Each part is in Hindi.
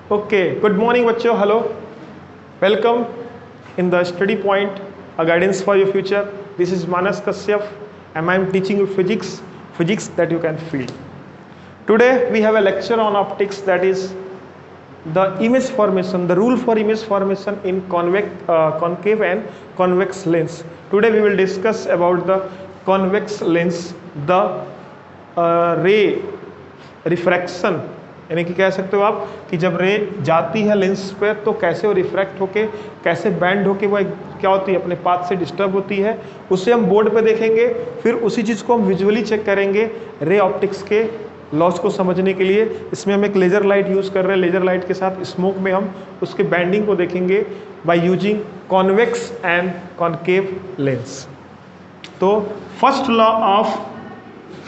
Okay, good morning बच्चों, hello, welcome in the study point, a guidance for your future. This is Manas Kashyap and I am teaching you physics that you can feel. Today we have a lecture on optics, that is the image formation, the rule for image formation in concave and convex lens. Today we will discuss about the convex lens, the ray refraction, यानी कि कह सकते हो आप कि जब रे जाती है लेंस पे तो कैसे वो रिफ्रैक्ट होके, कैसे बैंड होके वो क्या होती है, अपने पाथ से डिस्टर्ब होती है, उसे हम बोर्ड पे देखेंगे। फिर उसी चीज़ को हम विजुअली चेक करेंगे रे ऑप्टिक्स के लॉस को समझने के लिए। इसमें हम एक लेज़र लाइट यूज़ कर रहे हैं, लेज़र लाइट के साथ स्मोक में हम उसके बैंडिंग को देखेंगे by using convex and concave lens. तो first law of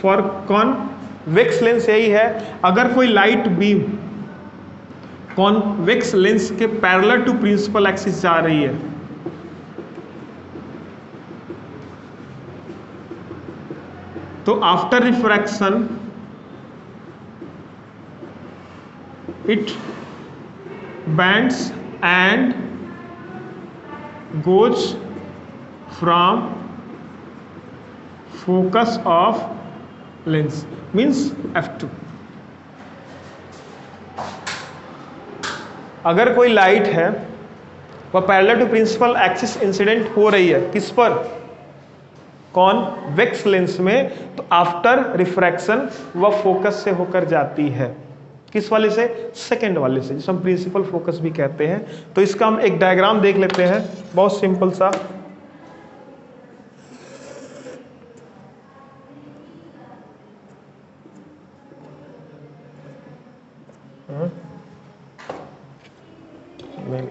for convex lens यही है, अगर कोई लाइट बीम कॉन्वेक्स लेंस के पैरेलल टू प्रिंसिपल एक्सिस जा रही है तो after refraction it bends and goes from focus of lens, means f2। अगर कोई लाइट है वह parallel to principal axis incident हो रही है, किस पर, कॉन्वेक्स लेंस में, तो आफ्टर रिफ्रैक्शन वह फोकस से होकर जाती है, किस वाले से, सेकंड वाले से, जिसे हम प्रिंसिपल फोकस भी कहते हैं। तो इसका हम एक डायग्राम देख लेते हैं, बहुत सिंपल सा।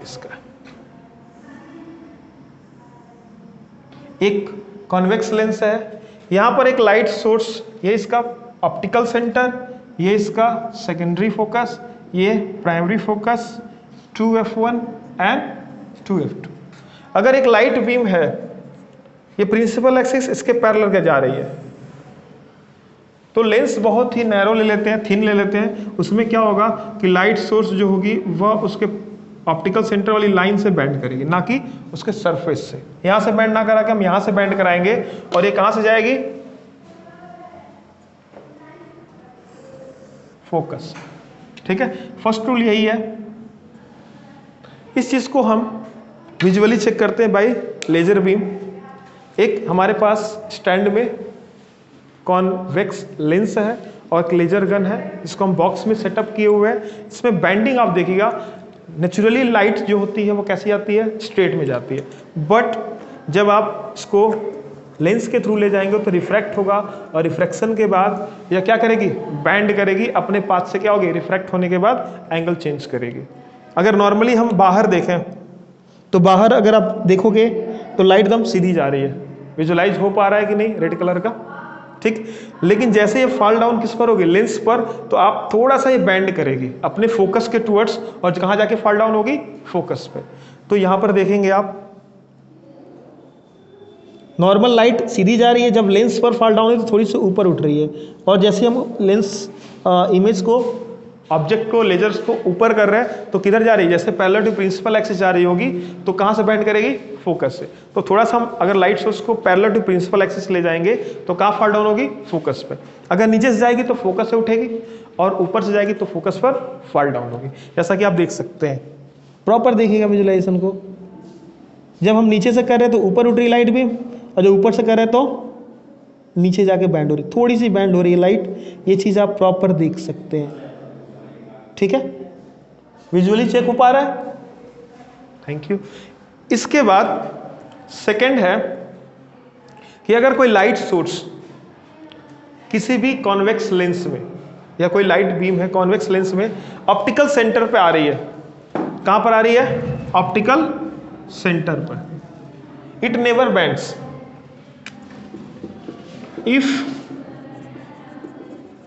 इसका एक कॉन्वेक्स लेंस है, यहां पर एक लाइट सोर्स, ये इसका ऑप्टिकल सेंटर, ये इसका सेकेंडरी फोकस, ये primary focus, 2f1 and 2f2। अगर एक लाइट बीम है, ये प्रिंसिपल एक्सिस इसके पैरेलल के जा रही है, तो लेंस बहुत ही नैरो ले लेते हैं, थिन ले लेते हैं। उसमें क्या होगा कि लाइट सोर्स जो होगी वह उसके ऑप्टिकल सेंटर वाली लाइन से बैंड करेगी, ना कि उसके सरफेस से। यहां से बैंड ना करा के हम यहां से बैंड कराएंगे, और ये कहां से जाएगी, फोकस। ठीक है, फर्स्ट रूल यही है। इस चीज को हम विजुअली चेक करते हैं बाय लेजर बीम। एक हमारे पास स्टैंड में कॉन्वेक्स लेंस है और एक लेजर गन है, जिसको हम बॉक्स में सेटअप किए हुए हैं। इसमें बैंडिंग आप देखिएगा, नेचुरली लाइट जो होती है वो कैसी आती है, स्ट्रेट में जाती है, बट जब आप इसको लेंस के थ्रू ले जाएंगे तो रिफ्रैक्ट होगा, और रिफ्रैक्शन के बाद यह क्या करेगी, बैंड करेगी, अपने पाथ से क्या होगी, रिफ्रैक्ट होने के बाद एंगल चेंज करेगी। अगर नॉर्मली हम बाहर देखें तो बाहर अगर आप देखोगे तो लाइट एकदम सीधी जा रही है, विजुअलाइज हो पा रहा है कि नहीं, रेड कलर का, ठीक। लेकिन जैसे ये फॉल डाउन किस पर होगी, लेंस पर, तो आप थोड़ा सा ये बैंड करेगी अपने फोकस के टुवर्ड्स, और कहाँ जाके फॉल डाउन होगी, फोकस पे। तो यहाँ पर देखेंगे आप, नॉर्मल लाइट सीधी जा रही है, जब लेंस पर फॉल डाउन है तो थोड़ी सी ऊपर उठ रही है, और जैसे हम लेंस इमेज को, ऑब्जेक्ट को, लेजर्स को ऊपर कर रहे हैं तो किधर जा रही है, जैसे पैरेलल टू प्रिंसिपल एक्सिस जा रही होगी तो कहाँ से बैंड करेगी, फोकस से। तो थोड़ा सा हम अगर लाइट सोर्स को पैरेलल टू प्रिंसिपल एक्सिस ले जाएंगे तो कहाँ फॉल डाउन होगी, फोकस पे। अगर नीचे से जाएगी तो फोकस से उठेगी, और ऊपर से जाएगी तो फोकस पर फॉल डाउन होगी, जैसा कि आप देख सकते हैं। प्रॉपर देखिएगा विजुअलाइजेशन को, जब हम नीचे से कर रहे हैं तो ऊपर उठ रही लाइट भी, और जब ऊपर से कर रहे हैं तो नीचे जाके बैंड हो रही, थोड़ी सी बैंड हो रही है लाइट। ये चीज़ आप प्रॉपर देख सकते हैं, ठीक है, विजुअली चेक हो पा रहा है, थैंक यू। इसके बाद सेकंड है कि अगर कोई लाइट सोर्स किसी भी कॉन्वेक्स लेंस में, या कोई लाइट बीम है कॉन्वेक्स लेंस में, ऑप्टिकल सेंटर पे आ रही है, कहां पर आ रही है, ऑप्टिकल सेंटर पर, it never bends if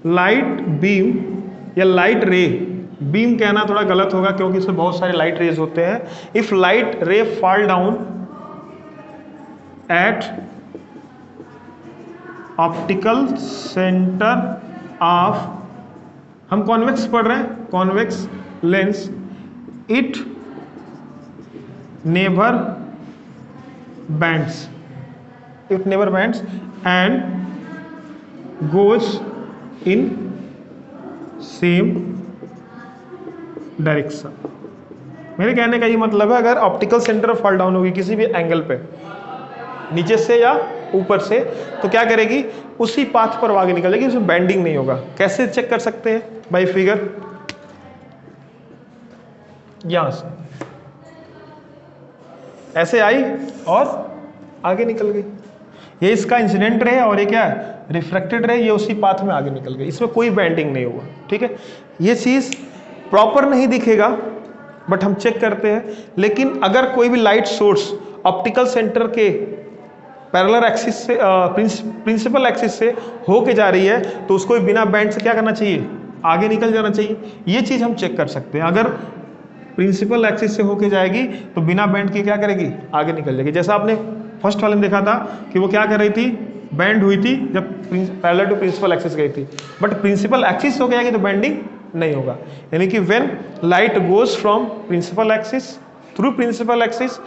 light beam या लाइट रे, बीम कहना थोड़ा गलत होगा क्योंकि इसमें बहुत सारे लाइट रेज होते हैं। If light ray fall down at optical centre of, हम कॉन्वेक्स पढ़ रहे हैं, convex lens, it never bends, it never bends and goes in same direction. मेरे कहने का ये मतलब है, अगर ऑप्टिकल सेंटर फॉल डाउन होगी किसी भी एंगल पे, नीचे से या ऊपर से, तो क्या करेगी, उसी पाथ पर आगे निकल जाएगी, उसमें बैंडिंग नहीं होगा। कैसे चेक कर सकते हैं? बाय फिगर, यहां से ऐसे आई और आगे निकल गई, ये इसका इंसिडेंट रे है और ये क्या है, रिफ्रैक्टेड रे, ये उसी पाथ में आगे निकल गई, इसमें कोई बैंडिंग नहीं हुआ। ठीक है, ये चीज प्रॉपर नहीं दिखेगा बट हम चेक करते हैं। लेकिन अगर कोई भी लाइट सोर्स ऑप्टिकल सेंटर के पैरेलल एक्सिस से प्रिंसिपल एक्सिस से होके जा रही है, तो उसको बिना बैंड से क्या करना चाहिए, आगे निकल जाना चाहिए। ये चीज हम चेक कर सकते हैं। अगर प्रिंसिपल एक्सिस से होके जाएगी तो बिना बैंड के क्या करेगी, आगे निकल जाएगी। जैसा आपने फर्स्ट वाले में देखा था कि वो क्या कर रही थी, बैंड हुई थी जब पैरेलल टू प्रिंसिपल एक्सिस गई थी, बट प्रिंसिपल एक्सिस होके जाएगी तो बैंडिंग नहीं होगा। यानी कि when light goes from principal axis through principal axis,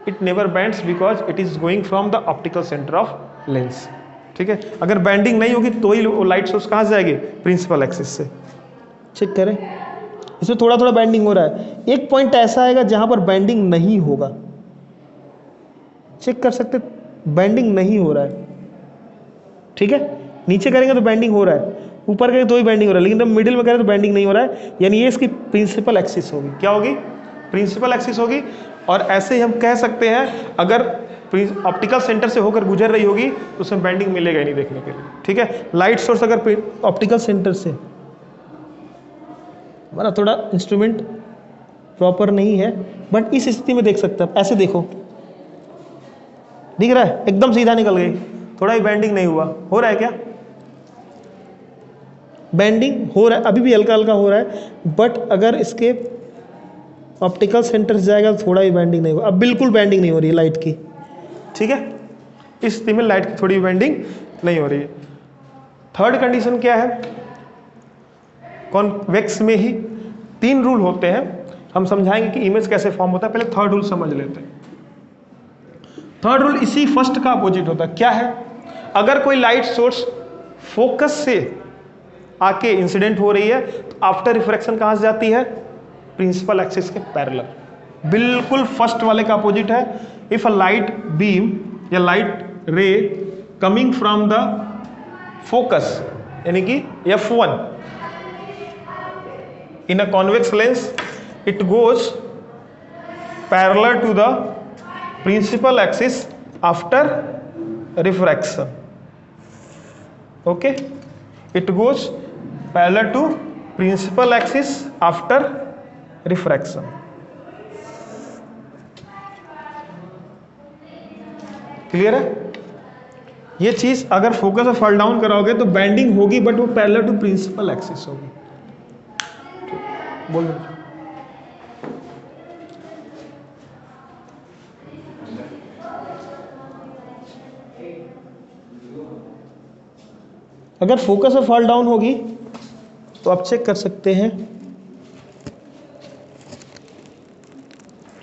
it never bends because it is going from the optical centre of lens. ठीक है, अगर बैंडिंग नहीं होगी तो ही लाइट सोर्स कहाँ से जाएगी, प्रिंसिपल एक्सिस से। चेक करें, इसमें थोड़ा थोड़ा बैंडिंग हो रहा है। एक पॉइंट ऐसा आएगा जहां पर बैंडिंग नहीं होगा, चेक कर सकते, बैंडिंग नहीं हो रहा है। ठीक है, नीचे करेंगे तो बैंडिंग हो रहा है, ऊपर करेंगे तो ही बैंडिंग हो रहा है, लेकिन जब मिडिल में करें तो बैंडिंग नहीं हो रहा है, यानी ये इसकी प्रिंसिपल एक्सिस होगी। क्या होगी, प्रिंसिपल एक्सिस होगी। और ऐसे ही हम कह सकते हैं, अगर ऑप्टिकल सेंटर से होकर गुजर रही होगी तो उसमें बैंडिंग मिलेगा ही नहीं देखने के लिए। ठीक है, लाइट सोर्स अगर ऑप्टिकल सेंटर से, हमारा थोड़ा इंस्ट्रूमेंट प्रॉपर नहीं है बट इस स्थिति में देख सकते हैं। ऐसे देखो, दिख रहा है, एकदम सीधा निकल गई, थोड़ा भी बैंडिंग नहीं हुआ। हो रहा है क्या, बैंडिंग हो रहा है, अभी भी हल्का हल्का हो रहा है, बट अगर इसके ऑप्टिकल सेंटर से जाएगा तो थोड़ा भी बैंडिंग नहीं होगा। अब बिल्कुल बैंडिंग नहीं हो रही है लाइट की। ठीक है, इस स्थिति में लाइट की थोड़ी बैंडिंग नहीं हो रही है। थर्ड कंडीशन क्या है, कॉन्वेक्स में ही 3 रूल होते हैं। हम समझाएंगे कि इमेज कैसे फॉर्म होता है, पहले थर्ड रूल समझ लेते हैं। थर्ड रूल इसी फर्स्ट का अपोजिट होता है। क्या है, अगर कोई लाइट सोर्स फोकस से आके इंसिडेंट हो रही है तो आफ्टर रिफ्रैक्शन कहां से जाती है, प्रिंसिपल एक्सिस के पैरेलल, बिल्कुल फर्स्ट वाले का अपोजिट है। इफ अ लाइट बीम या light ray coming from the focus, यानी कि F1 in a convex lens, it goes parallel to the principal axis after refraction. Okay, it goes parallel to principal axis after refraction. Clear है? ये चीज अगर फोकस में फॉल डाउन कराओगे तो बैंडिंग होगी बट वो पैरेलल टू प्रिंसिपल एक्सिस होगी। बोल दो। अगर फोकस में फॉल डाउन होगी तो आप चेक कर सकते हैं,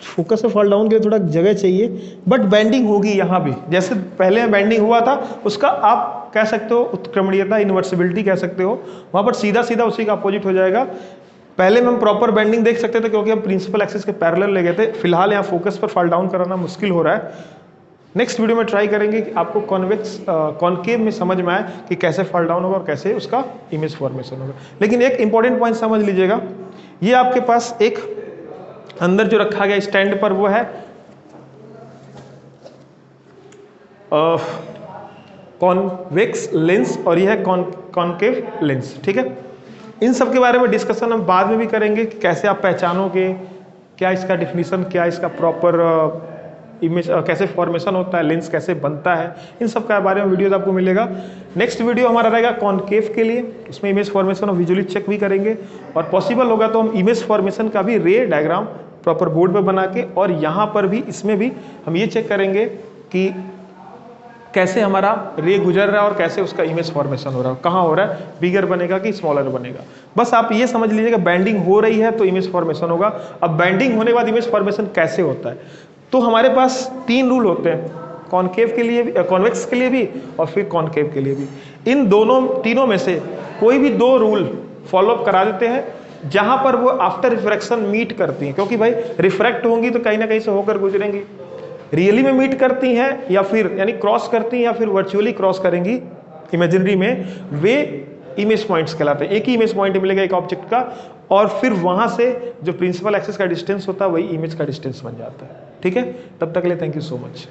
फोकस में फॉल डाउन के लिए थोड़ा जगह चाहिए बट बैंडिंग होगी यहां भी, जैसे पहले में बैंडिंग हुआ था उसका आप कह सकते हो उत्क्रमणीयता, इन्वर्सिबिलिटी कह सकते हो, वहां पर सीधा सीधा उसी का अपोजिट हो जाएगा। पहले में हम प्रॉपर बैंडिंग देख सकते थे क्योंकि हम प्रिंसिपल एक्सिस के पैरेलल ले गए थे। फिलहाल यहाँ फोकस पर फॉल डाउन कराना मुश्किल हो रहा है। नेक्स्ट वीडियो में ट्राई करेंगे कि आपको कॉन्केव में समझ में आए कि कैसे फॉल डाउन होगा और कैसे उसका इमेज फॉर्मेशन होगा। लेकिन एक इंपॉर्टेंट पॉइंट समझ लीजिएगा, ये आपके पास एक अंदर जो रखा गया स्टैंड पर वो है कॉन्वेक्स लेंस और यह है कॉन्केव लेंस। ठीक है, इन सब के बारे में डिस्कशन हम बाद में भी करेंगे कि कैसे आप पहचानोगे, क्या इसका डिफिनीशन, क्या इसका प्रॉपर इमेज कैसे फॉर्मेशन होता है, लेंस कैसे बनता है, इन सब के बारे में वीडियोस आपको मिलेगा। नेक्स्ट वीडियो हमारा रहेगा कॉन्केव के लिए, उसमें इमेज फॉर्मेशन और विजुअली चेक भी करेंगे और पॉसिबल होगा तो हम इमेज फॉर्मेशन का भी रे डायग्राम प्रॉपर बोर्ड पर बना के और यहाँ पर भी इसमें भी हम ये चेक करेंगे कि कैसे हमारा रे गुजर रहा है और कैसे उसका इमेज फॉर्मेशन हो रहा है, कहाँ हो रहा है, बिगर बनेगा कि स्मॉलर बनेगा। बस आप ये समझ लीजिएगा बैंडिंग हो रही है तो इमेज फॉर्मेशन होगा। अब बैंडिंग होने के बाद इमेज फॉर्मेशन कैसे होता है, तो हमारे पास 3 रूल होते हैं, कॉनकेव के लिए भी, कॉन्वेक्स के लिए भी और फिर कॉनकेव के लिए भी। इन तीनों में से कोई भी 2 रूल फॉलोअप करा देते हैं जहां पर वो आफ्टर रिफ्रैक्शन मीट करती हैं, क्योंकि भाई रिफ्रैक्ट होंगी तो कहीं ना कहीं से होकर गुजरेंगी। रियली में मीट करती हैं या फिर यानी क्रॉस करती हैं या फिर वर्चुअली क्रॉस करेंगी इमेजिनरी में, वे इमेज पॉइंट्स कहलाते हैं। एक ही इमेज पॉइंट मिलेगा एक ऑब्जेक्ट का और फिर वहां से जो प्रिंसिपल एक्सिस का डिस्टेंस होता है वही इमेज का डिस्टेंस बन जाता है। ठीक है, तब तक के लिए थैंक यू सो मच।